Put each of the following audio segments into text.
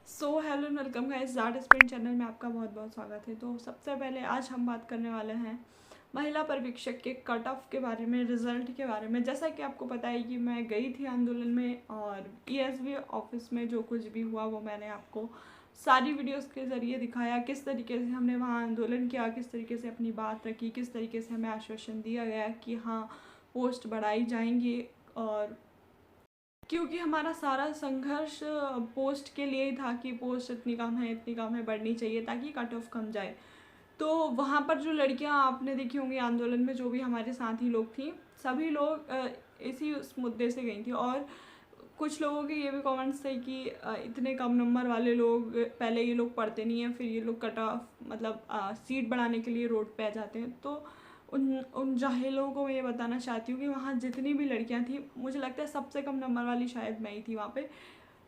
So hello and welcome guys, Jat spend channel में आपका बहुत बहुत स्वागत है। तो सबसे पहले आज हम बात करने वाले हैं महिला पर्यवेक्षक के कट ऑफ के बारे में, रिजल्ट के बारे में। जैसा कि आपको पता है कि मैं गई थी आंदोलन में और ईएसवी ऑफिस में जो कुछ भी हुआ वो मैंने आपको सारी वीडियोस के ज़रिए दिखाया, किस तरीके से हमने वहाँ आंदोलन किया, किस तरीके से अपनी बात रखी, किस तरीके से हमें आश्वासन दिया गया कि हाँ पोस्ट बढ़ाई जाएंगी। और क्योंकि हमारा सारा संघर्ष पोस्ट के लिए ही था कि पोस्ट इतनी कम है, बढ़नी चाहिए ताकि कट ऑफ कम जाए। तो वहाँ पर जो लड़कियाँ आपने देखी होंगी आंदोलन में, जो भी हमारे साथी लोग थी, सभी लोग इसी उस मुद्दे से गई थी। और कुछ लोगों के ये भी कमेंट्स थे कि इतने कम नंबर वाले लोग, पहले ये लोग पढ़ते नहीं हैं, फिर ये लोग कट ऑफ मतलब सीट बढ़ाने के लिए रोड पे आ जाते हैं। तो उन उन जाहिलों को मैं ये बताना चाहती हूँ कि वहाँ जितनी भी लड़कियाँ थी, मुझे लगता है सबसे कम नंबर वाली शायद मैं ही थी वहाँ पे।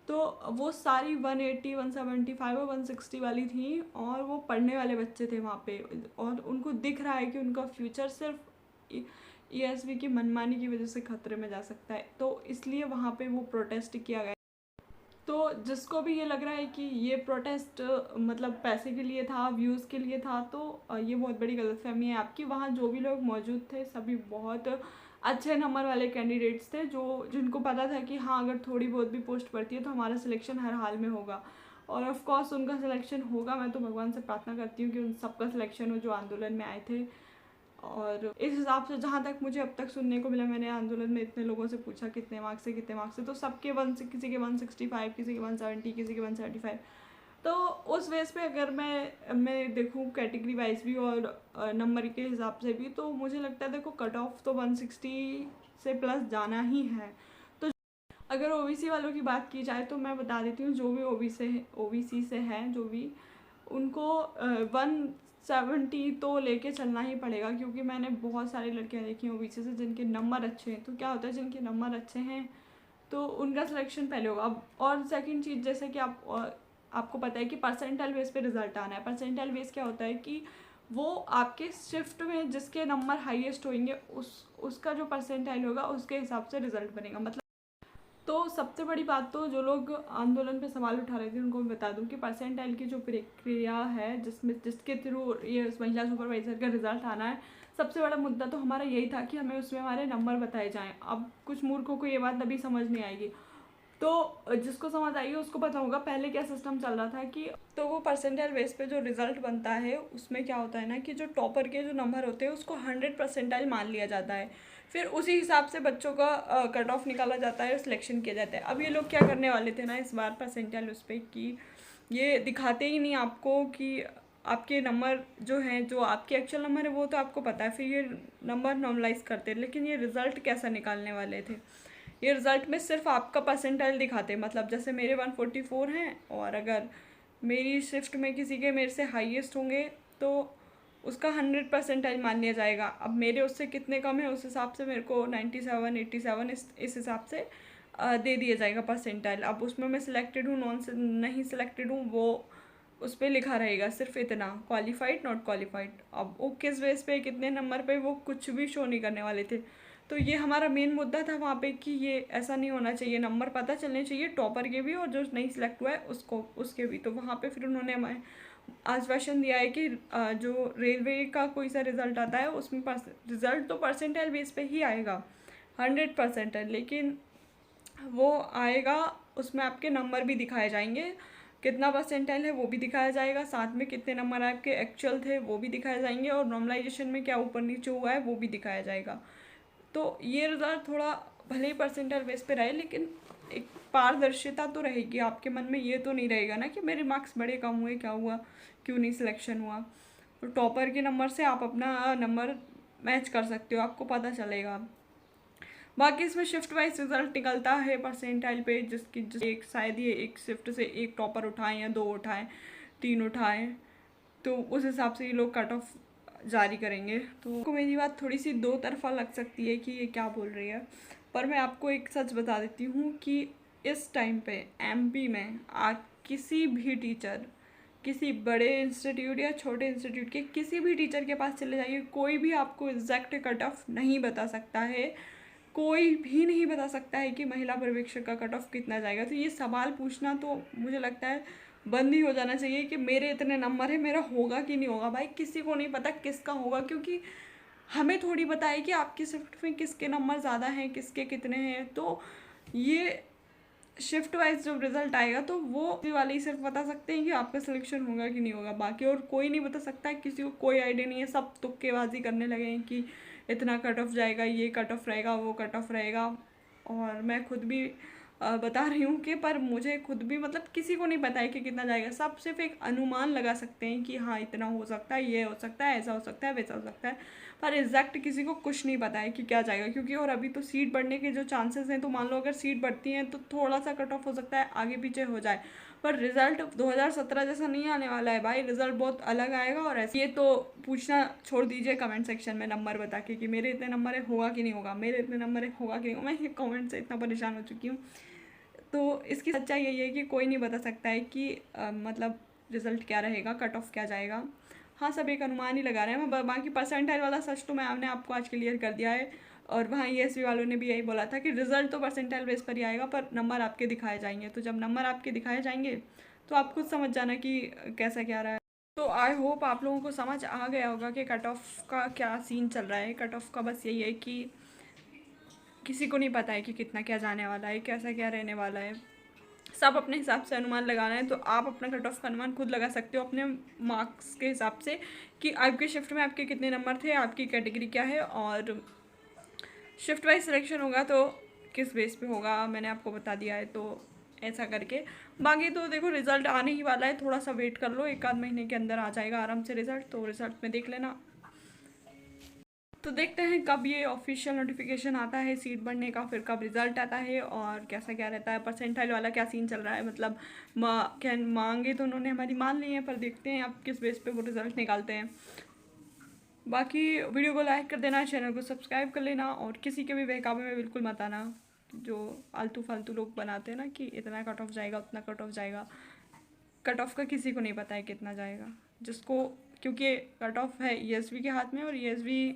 तो वो सारी 180, 175 और 160 वाली थी और वो पढ़ने वाले बच्चे थे वहाँ पे। और उनको दिख रहा है कि उनका फ्यूचर सिर्फ ईएसवी की मनमानी की वजह से खतरे में जा सकता है। तो इसलिए वहाँ पे वो प्रोटेस्ट किया गया। तो जिसको भी ये लग रहा है कि ये प्रोटेस्ट मतलब पैसे के लिए था, व्यूज़ के लिए था, तो ये बहुत बड़ी गलतफहमी है आपकी। वहाँ जो भी लोग मौजूद थे सभी बहुत अच्छे नंबर वाले कैंडिडेट्स थे, जो जिनको पता था कि हाँ अगर थोड़ी बहुत भी पोस्ट पड़ती है तो हमारा सिलेक्शन हर हाल में होगा। और ऑफ कोर्स उनका सिलेक्शन होगा। मैं तो भगवान से प्रार्थना करती हूँ कि उन सबका सिलेक्शन हो जो आंदोलन में आए थे। और इस हिसाब से जहाँ तक मुझे अब तक सुनने को मिला, मैंने आंदोलन में इतने लोगों से पूछा कितने मार्क्स से, तो सबके किसी के 165, किसी के 170, किसी के 175। तो उस बेस पे अगर मैं देखूँ कैटेगरी वाइज भी और नंबर के हिसाब से भी, तो मुझे लगता है देखो कट ऑफ तो 160 से प्लस जाना ही है। तो अगर ओबीसी वालों की बात की जाए तो मैं बता देती हूँ, जो भी ओबीसी से हैं, जो भी उनको 170 तो लेके चलना ही पड़ेगा। क्योंकि मैंने बहुत सारी लड़कियां देखी हैं ओबीसी से जिनके नंबर अच्छे हैं। तो क्या होता है, जिनके नंबर अच्छे हैं तो उनका सिलेक्शन पहले होगा। अब और सेकंड चीज़, जैसे कि आपको पता है कि परसेंटाइल बेस पे रिजल्ट आना है। परसेंटाइल बेस क्या होता है कि वो आपके शिफ्ट में जिसके नंबर हाईएस्ट होंगे उसका जो परसेंटाइल होगा उसके हिसाब से रिजल्ट बनेगा। मतलब तो सबसे बड़ी बात, तो जो लोग आंदोलन पे सवाल उठा रहे थे उनको मैं बता दूं कि परसेंटाइल की जो प्रक्रिया है जिसके थ्रू ये महिला सुपरवाइजर का रिजल्ट आना है, सबसे बड़ा मुद्दा तो हमारा यही था कि हमें उसमें हमारे नंबर बताए जाएं। अब कुछ मूर्खों को ये बात अभी समझ नहीं आएगी, तो जिसको समझ आएगी उसको पता होगा पहले क्या सिस्टम चल रहा था कि तो वो परसेंटाइल बेस पे जो रिजल्ट बनता है उसमें क्या होता है ना कि जो टॉपर के जो नंबर होते हैं उसको 100 परसेंटाइल मान लिया जाता है। फिर उसी हिसाब से बच्चों का कट ऑफ निकाला जाता है और सिलेक्शन किया जाता है। अब ये लोग क्या करने वाले थे ना इस बार परसेंटाइल उस पर कि ये दिखाते ही नहीं आपको कि आपके नंबर जो हैं, जो आपके एक्चुअल नंबर है वो तो आपको पता है, फिर ये नंबर नॉर्मलाइज करते हैं। लेकिन ये रिज़ल्ट कैसा निकालने वाले थे, ये रिज़ल्ट में सिर्फ आपका परसेंटाइल दिखाते हैं। मतलब जैसे मेरे 144 हैं और अगर मेरी शिफ्ट में किसी के मेरे से हाईएस्ट होंगे तो उसका 100 परसेंटाइल मान लिया जाएगा। अब मेरे उससे कितने कम है उस हिसाब से मेरे को 97, 87 इस हिसाब से दे दिया जाएगा परसेंटाइल। अब उसमें मैं सिलेक्टेड हूँ नहीं सिलेक्टेड हूँ वो उस पर लिखा रहेगा सिर्फ इतना, क्वालिफाइड नॉट क्वालिफाइड। अब वो किस बेस पे कितने नंबर पे वो कुछ भी शो नहीं करने वाले थे। तो ये हमारा मेन मुद्दा था वहाँ पे कि ये ऐसा नहीं होना चाहिए, नंबर पता चलने चाहिए टॉपर के भी और जो नहीं सिलेक्ट हुआ है उसको उसके भी। तो वहाँ पे फिर उन्होंने हमें आश्वासन दिया है कि जो रेलवे का कोई सा रिज़ल्ट आता है उसमें रिज़ल्ट तो परसेंटाइल बेस पे ही आएगा 100%, लेकिन वो आएगा उसमें आपके नंबर भी दिखाए जाएंगे, कितना परसेंटाइल है वो भी दिखाया जाएगा, साथ में कितने नंबर आपके एक्चुअल थे वो भी दिखाए जाएंगे और नॉर्मलाइजेशन में क्या ऊपर नीचे हुआ है वो भी दिखाया जाएगा। तो ये रिज़ल्ट थोड़ा भले ही परसेंटाइल बेस पे रहे लेकिन एक पारदर्शिता तो रहेगी। आपके मन में ये तो नहीं रहेगा ना कि मेरे मार्क्स बड़े कम हुए, क्या हुआ, क्यों नहीं सिलेक्शन हुआ। तो टॉपर के नंबर से आप अपना नंबर मैच कर सकते हो, आपको पता चलेगा। बाकी इसमें शिफ्ट वाइज रिजल्ट निकलता है परसेंटाइल पे, जिस एक शायद ये एक शिफ्ट से एक टॉपर उठाएं या दो उठाएं, तीन उठाएं, तो उस हिसाब से ये लोग कट ऑफ जारी करेंगे। तो मेरी बात थोड़ी सी दो तरफा लग सकती है कि ये क्या बोल रही है, पर मैं आपको एक सच बता देती हूँ कि इस टाइम पे एमपी में किसी भी टीचर, किसी बड़े इंस्टीट्यूट या छोटे इंस्टीट्यूट के किसी भी टीचर के पास चले जाइए, कोई भी आपको एग्जैक्ट कट ऑफ नहीं बता सकता है। कोई भी नहीं बता सकता है कि महिला पर्यवेक्षक का कट ऑफ कितना जाएगा। तो ये सवाल पूछना तो मुझे लगता है बंद ही हो जाना चाहिए कि मेरे इतने नंबर है, मेरा होगा कि नहीं होगा। भाई किसी को नहीं पता किसका होगा, क्योंकि हमें थोड़ी पता है कि आपकी शिफ्ट में किसके नंबर ज़्यादा हैं, किसके कितने हैं। तो ये शिफ्ट वाइज जब रिजल्ट आएगा तो वो वाले ही सिर्फ बता सकते हैं कि आपका सिलेक्शन होगा कि नहीं होगा, बाकी और कोई नहीं बता सकता है। किसी को कोई आइडिया नहीं है, सब तुक्केबाजी करने लगे हैं कि इतना कट ऑफ जाएगा, ये कट ऑफ रहेगा, वो कट ऑफ रहेगा। और मैं खुद भी बता रही हूँ कि पर मुझे खुद भी मतलब किसी को नहीं पता है कि कितना जाएगा। सब सिर्फ एक अनुमान लगा सकते हैं कि हाँ इतना हो सकता है, ये हो सकता है, ऐसा हो सकता है, वैसा हो सकता है, पर एग्जैक्ट किसी को कुछ नहीं पता है कि क्या जाएगा। क्योंकि और अभी तो सीट बढ़ने के जो चांसेस हैं, तो मान लो अगर सीट बढ़ती हैं तो थोड़ा सा कट ऑफ हो सकता है आगे पीछे हो जाए, पर रिजल्ट 2017 जैसा नहीं आने वाला है भाई। रिजल्ट बहुत अलग आएगा। और ऐसे ये तो पूछना छोड़ दीजिए कमेंट सेक्शन में नंबर बता के कि मेरे इतने नंबर है, होगा कि नहीं होगा, मेरे इतने नंबर है, होगा कि नहीं होगा। मैं ये कमेंट से इतना परेशान हो चुकी हूँ। तो इसकी सच्चाई यही है कि कोई नहीं बता सकता है कि मतलब रिजल्ट क्या रहेगा, कट ऑफ क्या जाएगा। हाँ, सब एक अनुमान ही लगा रहे हैं। मैं बाकी परसेंटाइल वाला सच तो मैंने आपको आज क्लियर कर दिया है। और वहाँ ESV वालों ने भी यही बोला था कि रिजल्ट तो परसेंटाइल बेस पर ही आएगा, पर नंबर आपके दिखाए जाएंगे। तो जब नंबर आपके दिखाए जाएंगे तो आप खुद समझ जाना कि कैसा क्या रहा है। तो आई होप आप लोगों को समझ आ गया होगा कि कट ऑफ का क्या सीन चल रहा है। कट ऑफ का बस यही है कि किसी को नहीं पता है कि कितना क्या जाने वाला है, कैसा क्या रहने वाला है। सब अपने हिसाब से अनुमान लगाना है। तो आप अपना कट ऑफ का अनुमान खुद लगा सकते हो अपने मार्क्स के हिसाब से कि आपके शिफ्ट में आपके कितने नंबर थे, आपकी कैटेगरी क्या है, और शिफ्ट वाइज सिलेक्शन होगा तो किस बेस पे होगा मैंने आपको बता दिया है। तो ऐसा करके बाकी तो देखो रिज़ल्ट आने ही वाला है, थोड़ा सा वेट कर लो, 1 आध महीने के अंदर आ जाएगा आराम से रिज़ल्ट। तो रिज़ल्ट में देख लेना। तो देखते हैं कब ये ऑफिशियल नोटिफिकेशन आता है सीट बढ़ने का, फिर कब रिजल्ट आता है और कैसा क्या रहता है, परसेंटाइल वाला क्या सीन चल रहा है। मतलब क्या मांगे तो उन्होंने हमारी मान ली है, पर देखते हैं अब किस बेस पे वो रिज़ल्ट निकालते हैं। बाकी वीडियो को लाइक कर देना, चैनल को सब्सक्राइब कर लेना, और किसी के भी बहकावे में बिल्कुल मत आना। जो आलतू फालतू लोग बनाते हैं ना कि इतना कट ऑफ जाएगा, उतना कट ऑफ जाएगा। कट ऑफ का किसी को नहीं पता है कितना जाएगा, जिसको क्योंकि कट ऑफ है ESV के हाथ में, और ESV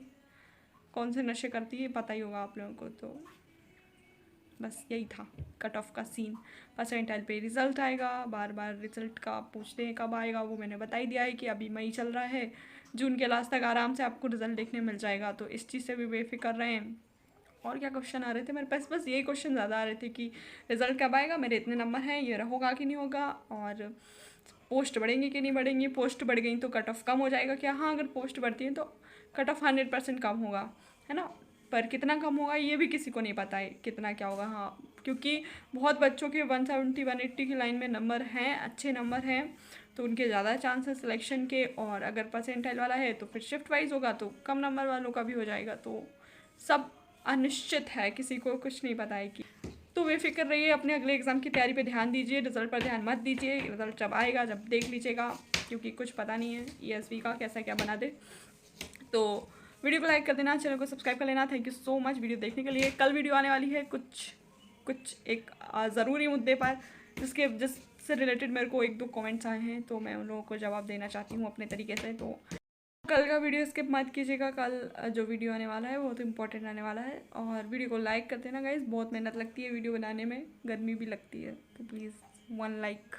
कौन से नशे करती है पता ही होगा आप लोगों को। तो बस यही था कट ऑफ का सीन। परसेंटाइल पे रिज़ल्ट आएगा, बार बार रिज़ल्ट का पूछते हैं कब आएगा, वो मैंने बता ही दिया है कि अभी मई चल रहा है, जून के लास्ट तक आराम से आपको रिज़ल्ट देखने मिल जाएगा। तो इस चीज़ से भी बेफिक्र रहें। और क्या क्वेश्चन आ रहे थे मेरे पास, बस यही क्वेश्चन ज़्यादा आ रहे थे कि रिज़ल्ट कब आएगा, मेरे इतने नंबर हैं, ये होगा कि नहीं होगा, और पोस्ट बढ़ेंगी कि नहीं बढ़ेंगी। पोस्ट बढ़ गई तो कट ऑफ कम हो जाएगा क्या? हाँ, अगर पोस्ट बढ़ती है तो कट ऑफ 100% कम होगा, है ना। पर कितना कम होगा ये भी किसी को नहीं पता है कितना क्या होगा। हाँ, क्योंकि बहुत बच्चों के 170 180 की लाइन में नंबर हैं, अच्छे नंबर हैं, तो उनके ज़्यादा चांस है सिलेक्शन के। और अगर परसेंटाइल वाला है तो फिर शिफ्ट वाइज होगा, तो कम नंबर वालों का भी हो जाएगा। तो सब अनिश्चित है, किसी को कुछ नहीं पता है कि। तो बेफिक्र रहिए, अपने अगले एग्ज़ाम की तैयारी पे ध्यान दीजिए, रिज़ल्ट पर ध्यान मत दीजिए। रिज़ल्ट जब आएगा जब देख लीजिएगा, क्योंकि कुछ पता नहीं है ESV का कैसा क्या बना दे। तो वीडियो को लाइक कर देना, चैनल को सब्सक्राइब कर लेना। Thank you so much video देखने के लिए। कल वीडियो आने वाली है कुछ एक ज़रूरी मुद्दे पर, जिससे रिलेटेड मेरे को 1-2 कमेंट्स आए हैं, तो मैं उन लोगों को जवाब देना चाहती हूँ अपने तरीके से। तो कल का वीडियो स्किप मत कीजिएगा। कल जो वीडियो आने वाला है वो तो इम्पोर्टेंट आने वाला है। और वीडियो को लाइक कर देना गाइस, बहुत मेहनत लगती है वीडियो बनाने में, गर्मी भी लगती है, तो प्लीज़ 1 लाइक।